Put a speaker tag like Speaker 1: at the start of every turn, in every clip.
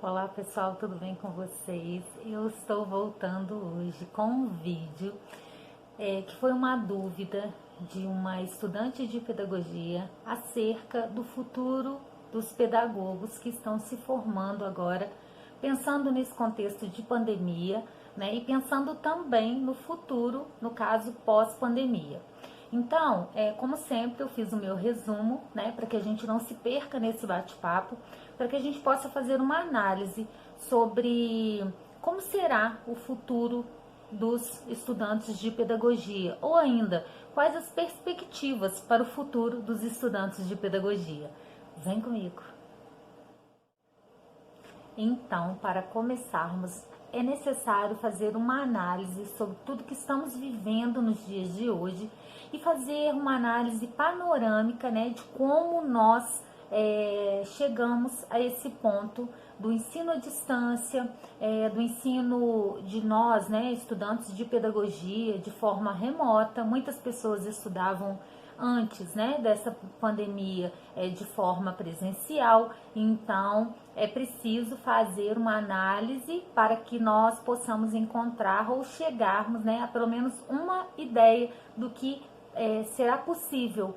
Speaker 1: Olá pessoal, tudo bem com vocês? Eu estou voltando hoje com um vídeo que foi uma dúvida de uma estudante de pedagogia acerca do futuro dos pedagogos que estão se formando agora, pensando nesse contexto de pandemia, né, e pensando também no futuro, no caso pós-pandemia. Então, como sempre, eu fiz o meu resumo, né, para que a gente não se perca nesse bate-papo, para que a gente possa fazer uma análise sobre como será o futuro dos estudantes de pedagogia, ou ainda, quais as perspectivas para o futuro dos estudantes de pedagogia. Vem comigo! Então, para começarmos, é necessário fazer uma análise sobre tudo que estamos vivendo nos dias de hoje e fazer uma análise panorâmica, né, de como nós chegamos a esse ponto do ensino à distância, do ensino de nós, né, estudantes de pedagogia, de forma remota. Muitas pessoas estudavam antes, né, dessa pandemia de forma presencial, então é preciso fazer uma análise para que nós possamos encontrar ou chegarmos, né, a pelo menos uma ideia do que será possível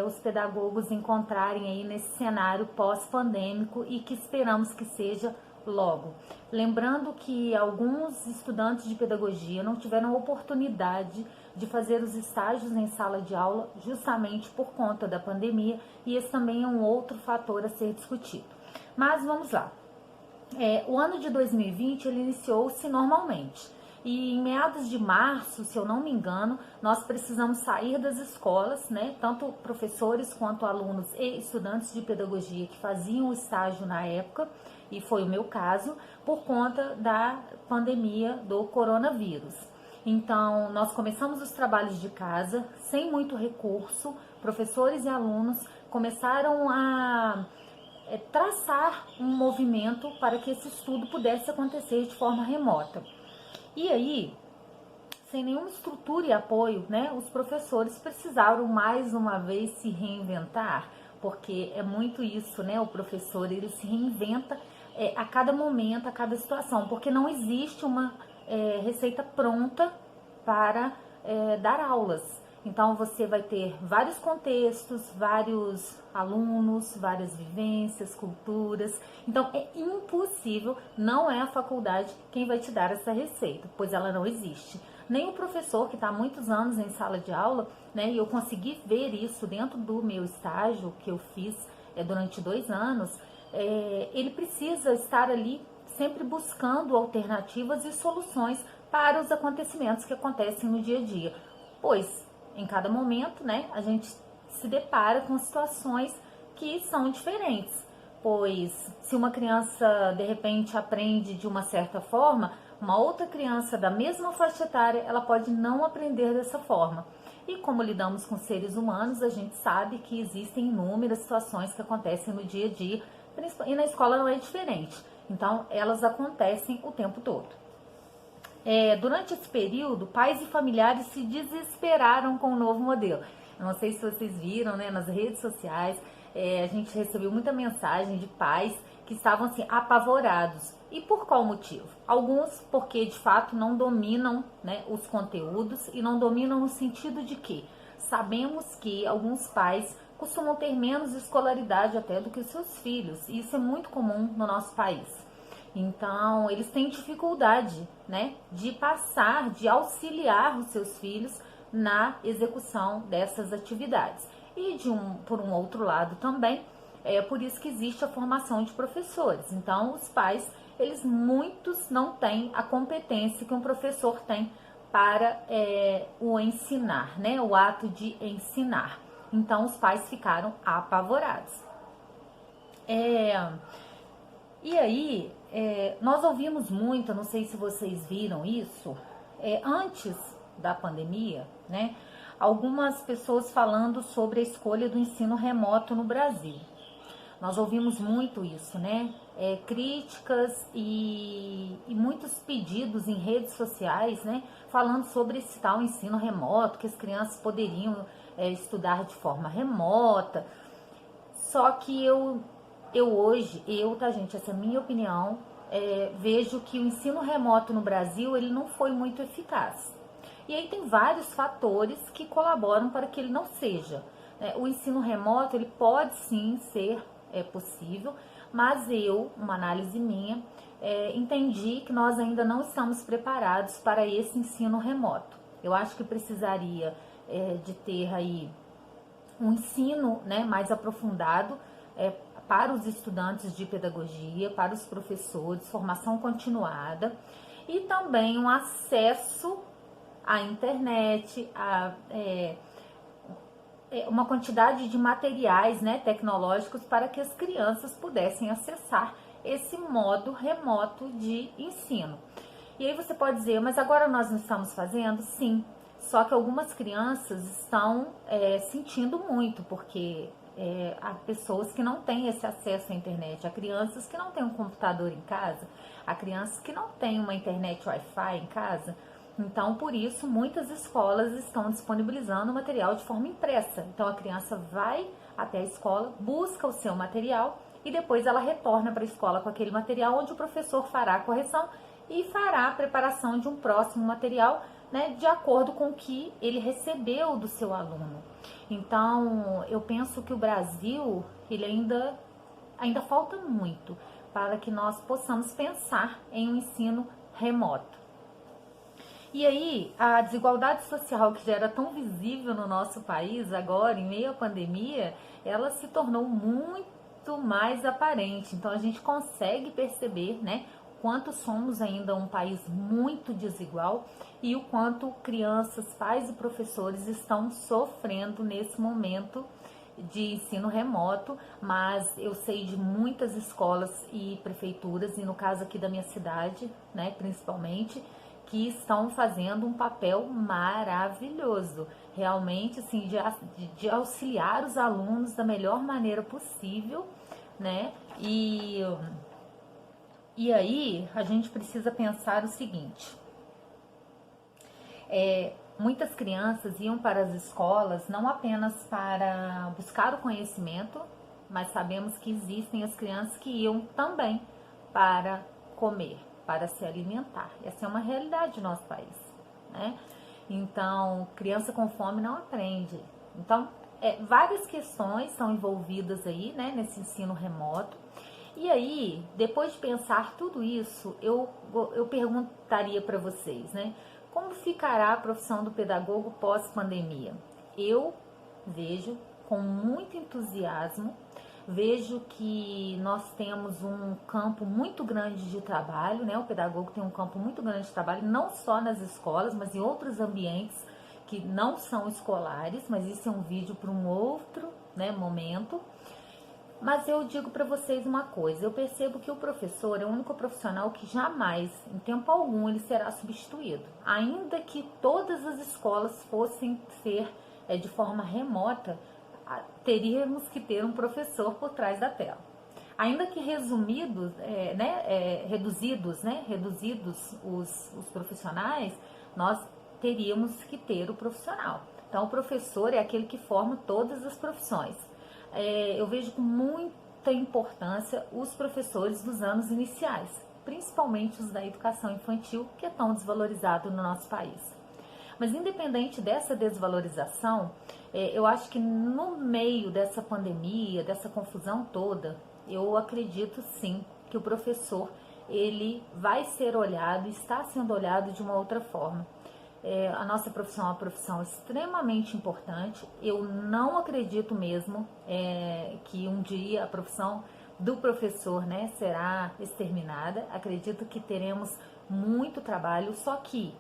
Speaker 1: os pedagogos encontrarem aí nesse cenário pós-pandêmico e que esperamos que seja logo. Lembrando que alguns estudantes de pedagogia não tiveram oportunidade de fazer os estágios em sala de aula justamente por conta da pandemia, e esse também é um outro fator a ser discutido. Mas vamos lá. O ano de 2020 ele iniciou-se normalmente. E em meados de março, se eu não me engano, nós precisamos sair das escolas, né? Tanto professores quanto alunos e estudantes de pedagogia que faziam o estágio na época, e foi o meu caso, por conta da pandemia do coronavírus. Então, nós começamos os trabalhos de casa sem muito recurso, professores e alunos começaram a traçar um movimento para que esse estudo pudesse acontecer de forma remota. E aí, sem nenhuma estrutura e apoio, né, os professores precisaram mais uma vez se reinventar, porque é muito isso, né, o professor ele se reinventa a cada momento, a cada situação, porque não existe uma receita pronta para dar aulas. Então você vai ter vários contextos, vários alunos, várias vivências, culturas. Então é impossível, não é a faculdade quem vai te dar essa receita, pois ela não existe. Nem o professor que está há muitos anos em sala de aula, né? E eu consegui ver isso dentro do meu estágio que eu fiz durante 2 anos. Ele precisa estar ali sempre buscando alternativas e soluções para os acontecimentos que acontecem no dia a dia, pois em cada momento, né, a gente se depara com situações que são diferentes, pois se uma criança de repente aprende de uma certa forma, uma outra criança da mesma faixa etária, ela pode não aprender dessa forma. E como lidamos com seres humanos, a gente sabe que existem inúmeras situações que acontecem no dia a dia, e na escola não é diferente. Então, elas acontecem o tempo todo. Durante esse período, pais e familiares se desesperaram com o novo modelo. Eu não sei se vocês viram, né, nas redes sociais, a gente recebeu muita mensagem de pais que estavam assim, apavorados. E por qual motivo? Alguns porque de fato não dominam, né, os conteúdos, e não dominam no sentido de que sabemos que alguns pais costumam ter menos escolaridade até do que os seus filhos, e isso é muito comum no nosso país. Então, eles têm dificuldade, né, de passar, de auxiliar os seus filhos na execução dessas atividades. E por um outro lado também, é por isso que existe a formação de professores. Então, os pais, muitos não têm a competência que um professor tem para o ensinar, né, o ato de ensinar. Então, os pais ficaram apavorados. E aí, nós ouvimos muito, não sei se vocês viram isso, antes da pandemia, né? Algumas pessoas falando sobre a escolha do ensino remoto no Brasil. Nós ouvimos muito isso, né? Críticas e muitos pedidos em redes sociais, né? Falando sobre esse tal ensino remoto, que as crianças poderiam estudar de forma remota. Só que eu tá, gente, essa é a minha opinião, vejo que o ensino remoto no Brasil, ele não foi muito eficaz. E aí tem vários fatores que colaboram para que ele não seja. O ensino remoto, ele pode sim ser possível, mas uma análise minha, entendi que nós ainda não estamos preparados para esse ensino remoto. Eu acho que precisaria de ter aí um ensino, né, mais aprofundado para os estudantes de pedagogia, para os professores, formação continuada e também um acesso à internet, uma quantidade de materiais, né, tecnológicos para que as crianças pudessem acessar esse modo remoto de ensino. E aí você pode dizer, mas agora nós não estamos fazendo? Sim, só que algumas crianças estão sentindo muito, porque há pessoas que não têm esse acesso à internet, há crianças que não têm um computador em casa, há crianças que não têm uma internet Wi-Fi em casa. Então, por isso, muitas escolas estão disponibilizando o material de forma impressa. Então, a criança vai até a escola, busca o seu material e depois ela retorna para a escola com aquele material, onde o professor fará a correção e fará a preparação de um próximo material, né, de acordo com o que ele recebeu do seu aluno. Então, eu penso que o Brasil, ele ainda falta muito para que nós possamos pensar em um ensino remoto. E aí, a desigualdade social que já era tão visível no nosso país agora, em meio à pandemia, ela se tornou muito mais aparente. Então, a gente consegue perceber, né, quanto somos ainda um país muito desigual e o quanto crianças, pais e professores estão sofrendo nesse momento de ensino remoto, mas eu sei de muitas escolas e prefeituras, e no caso aqui da minha cidade, né, principalmente, que estão fazendo um papel maravilhoso, realmente, assim, de auxiliar os alunos da melhor maneira possível, né? E aí a gente precisa pensar o seguinte: muitas crianças iam para as escolas não apenas para buscar o conhecimento, mas sabemos que existem as crianças que iam também para comer, para se alimentar. Essa é uma realidade do nosso país, né? Então, criança com fome não aprende. Então, várias questões são envolvidas aí, né, nesse ensino remoto. E aí, depois de pensar tudo isso, eu perguntaria para vocês, né, como ficará a profissão do pedagogo pós-pandemia? Eu vejo com muito entusiasmo, vejo que nós temos um campo muito grande de trabalho, né? O pedagogo tem um campo muito grande de trabalho, não só nas escolas, mas em outros ambientes que não são escolares, mas isso é um vídeo para um outro, né, momento. Mas eu digo para vocês uma coisa, eu percebo que o professor é o único profissional que jamais, em tempo algum, ele será substituído. Ainda que todas as escolas fossem ser de forma remota, teríamos que ter um professor por trás da tela. Ainda que reduzidos os profissionais, nós teríamos que ter o profissional. Então, o professor é aquele que forma todas as profissões. Eu vejo com muita importância os professores dos anos iniciais, principalmente os da educação infantil, que é tão desvalorizado no nosso país. Mas independente dessa desvalorização, eu acho que no meio dessa pandemia, dessa confusão toda, eu acredito sim que o professor, ele vai ser olhado, está sendo olhado de uma outra forma. A nossa profissão é uma profissão extremamente importante. Eu não acredito mesmo que um dia a profissão do professor, né, será exterminada. Acredito que teremos muito trabalho, só que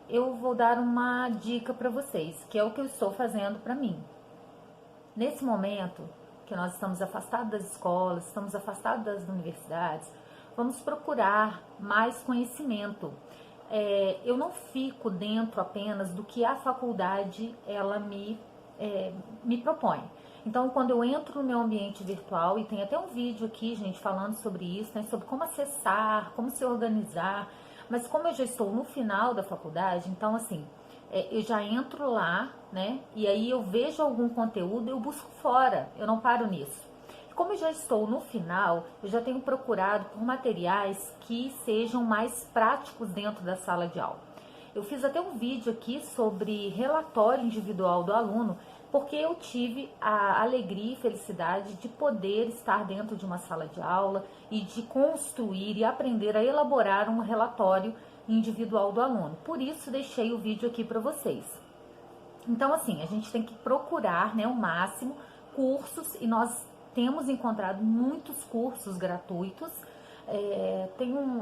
Speaker 1: eu vou dar uma dica para vocês, que é o que eu estou fazendo para mim. Nesse momento que nós estamos afastados das escolas, estamos afastados das universidades, vamos procurar mais conhecimento. Eu não fico dentro apenas do que a faculdade ela me propõe. Então, quando eu entro no meu ambiente virtual, e tem até um vídeo aqui, gente, falando sobre isso, né, sobre como acessar, como se organizar, mas como eu já estou no final da faculdade, então, assim, eu já entro lá, né, e aí eu vejo algum conteúdo, eu busco fora, eu não paro nisso. como eu já estou no final, eu já tenho procurado por materiais que sejam mais práticos dentro da sala de aula. Eu fiz até um vídeo aqui sobre relatório individual do aluno, porque eu tive a alegria e felicidade de poder estar dentro de uma sala de aula e de construir e aprender a elaborar um relatório individual do aluno. Por isso, deixei o vídeo aqui para vocês. Então, assim, a gente tem que procurar, né, o máximo cursos, e nós temos encontrado muitos cursos gratuitos.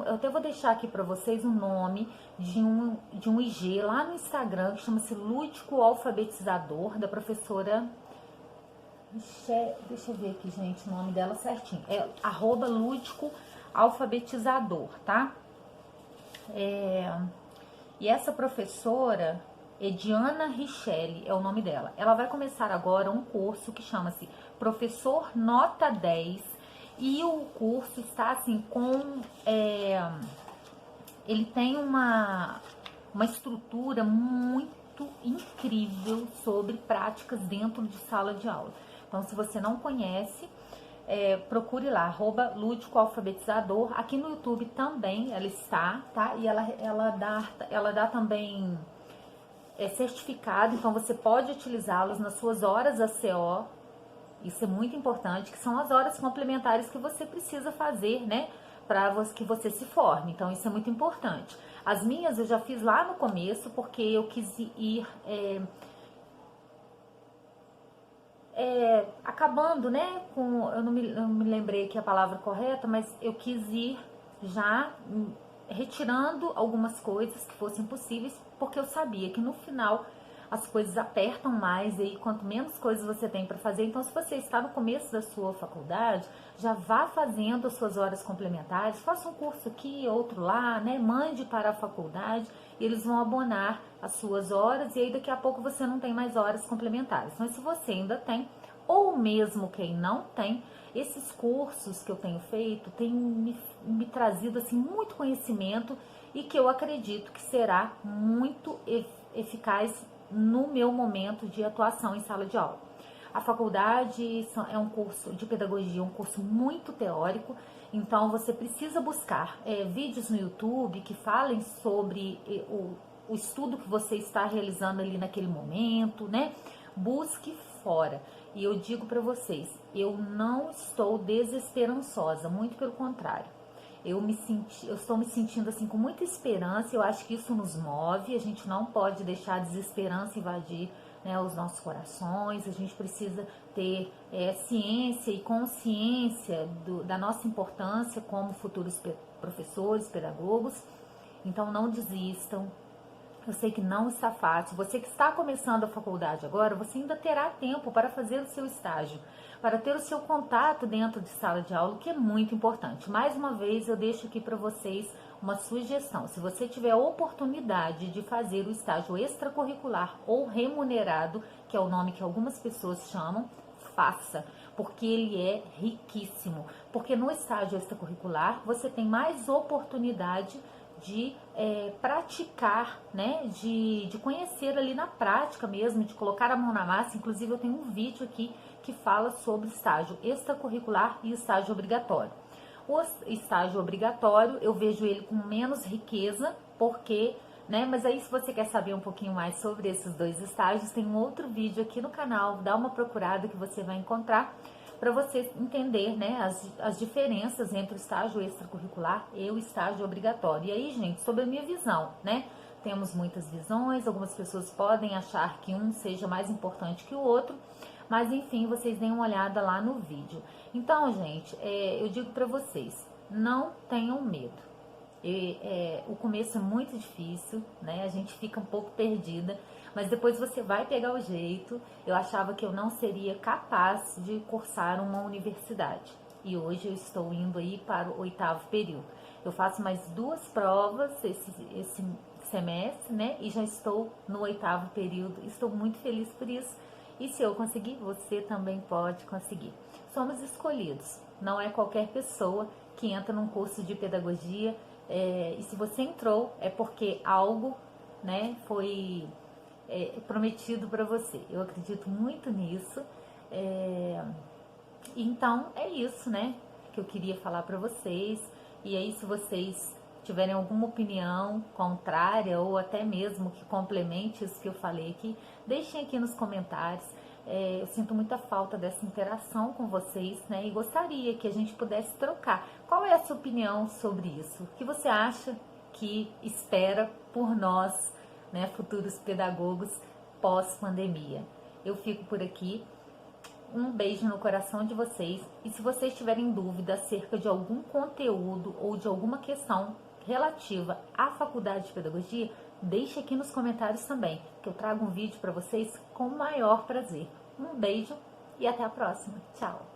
Speaker 1: Eu até vou deixar aqui para vocês o nome de um IG lá no Instagram que chama-se Lúdico Alfabetizador, da professora. Deixa eu ver aqui, gente, o nome dela certinho. É @Lúdico Alfabetizador, tá? E essa professora, Ediana Richelli, é o nome dela. Ela vai começar agora um curso que chama-se Professor Nota 10. E o curso está assim ele tem uma estrutura muito incrível sobre práticas dentro de sala de aula. Então, se você não conhece, procure lá, @Lúdico Alfabetizador. Aqui no YouTube também ela está, tá? E ela dá também certificado, então você pode utilizá-los nas suas horas ACO. Isso é muito importante, que são as horas complementares que você precisa fazer, né, para que você se forme. Então, isso é muito importante. As minhas eu já fiz lá no começo, porque eu quis ir acabando, né, eu não me lembrei aqui a palavra correta, mas eu quis ir já retirando algumas coisas que fossem possíveis, porque eu sabia que no final as coisas apertam mais, e aí quanto menos coisas você tem para fazer. Então, se você está no começo da sua faculdade, já vá fazendo as suas horas complementares, faça um curso aqui, outro lá, né? Mande para a faculdade, e eles vão abonar as suas horas, e aí daqui a pouco você não tem mais horas complementares. Mas se você ainda tem, ou mesmo quem não tem, esses cursos que eu tenho feito têm me trazido assim muito conhecimento, e que eu acredito que será muito eficaz no meu momento de atuação em sala de aula. A faculdade é um curso de pedagogia, um curso muito teórico, então você precisa buscar vídeos no YouTube que falem sobre o estudo que você está realizando ali naquele momento, né? Busque fora. E eu digo para vocês, eu não estou desesperançosa, muito pelo contrário. Eu estou me sentindo assim com muita esperança. Eu acho que isso nos move. A gente não pode deixar a desesperança invadir, né, os nossos corações. A gente precisa ter ciência e consciência da nossa importância como futuros professores, pedagogos. Então, não desistam. Eu sei que não está fácil. Você que está começando a faculdade agora, você ainda terá tempo para fazer o seu estágio, para ter o seu contato dentro de sala de aula, que é muito importante. Mais uma vez, eu deixo aqui para vocês uma sugestão. Se você tiver a oportunidade de fazer o estágio extracurricular ou remunerado, que é o nome que algumas pessoas chamam, faça, porque ele é riquíssimo. Porque no estágio extracurricular, você tem mais oportunidade de praticar, né, de conhecer ali na prática mesmo, de colocar a mão na massa. Inclusive, eu tenho um vídeo aqui que fala sobre estágio extracurricular e estágio obrigatório. O estágio obrigatório, eu vejo ele com menos riqueza, porque, né, mas aí se você quer saber um pouquinho mais sobre esses dois estágios, tem um outro vídeo aqui no canal, dá uma procurada que você vai encontrar, para você entender, né, as diferenças entre o estágio extracurricular e o estágio obrigatório. E aí, gente, sobre a minha visão, né, temos muitas visões, algumas pessoas podem achar que um seja mais importante que o outro, mas enfim, vocês deem uma olhada lá no vídeo. Então, gente, eu digo para vocês, não tenham medo. O começo é muito difícil, né? A gente fica um pouco perdida, mas depois você vai pegar o jeito. Eu achava que eu não seria capaz de cursar uma universidade, e hoje eu estou indo aí para o 8º período. Eu faço mais 2 provas esse semestre, né? E já estou no 8º período. Estou muito feliz por isso. E se eu conseguir, você também pode conseguir. Somos escolhidos. Não é qualquer pessoa que entra num curso de pedagogia. E se você entrou, é porque algo, né, foi prometido para você. Eu acredito muito nisso. Então é isso, né, que eu queria falar para vocês. E aí, se vocês tiverem alguma opinião contrária ou até mesmo que complemente isso que eu falei aqui, deixem aqui nos comentários. Eu sinto muita falta dessa interação com vocês, né? E gostaria que a gente pudesse trocar. Qual é a sua opinião sobre isso? O que você acha que espera por nós, né, futuros pedagogos pós-pandemia? Eu fico por aqui. Um beijo no coração de vocês. E se vocês tiverem dúvida acerca de algum conteúdo ou de alguma questão relativa à faculdade de pedagogia, deixe aqui nos comentários também, que eu trago um vídeo para vocês com o maior prazer. Um beijo e até a próxima. Tchau!